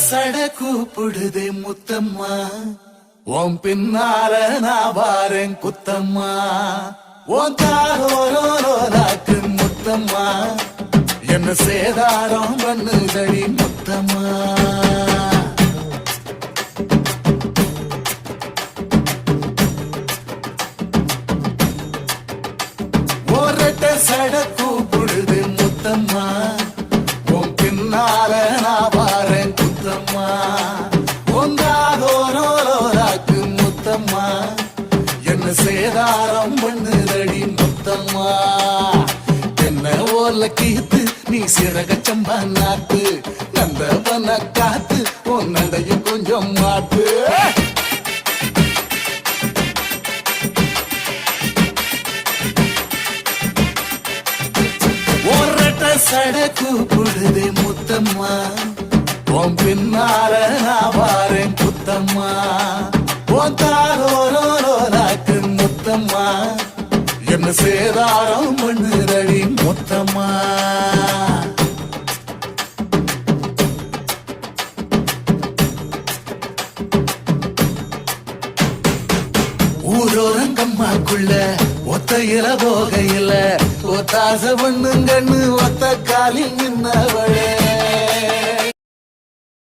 சட கூப்பிடுதே முத்தம்மா, உன் பின்னால நான் வாரேன் குத்தம்மா. உன் தாரோராக்கு முத்தம்மா, என்ன சேதாரம் பண்ணுதடி முத்தம்மா. ஒரட்ட சட கூப்பிடுது முத்தம்மா, உன் பின்னால நான் வாரேன் குத்தம்மா. ஒன்றாதோராக்கு முத்தம்மா, என்ன சேதாரம் பண்ணுதடி முத்தம்மா. என்ன ஓல கீத்து நீ சிறக சம்பா நாட்டு, நந்தவன காத்து உன் நடையும் கொஞ்சம் மாட்டு. சட கூப்பிடுதே முத்தம்மா, உன் பின்னால நான் வாரேன் குத்தம்மா. உன் தாரோராக்கு முத்தம்மா, என்ன சேதாரம் பண்ணுதடி முத்தம்மா. ஊரோரங்கம்மாக்குள்ள ஒத்தையில போகையில ஒத்தாச பண்ணுங்கன்னு ஒத்த காலில் நின்னவளே.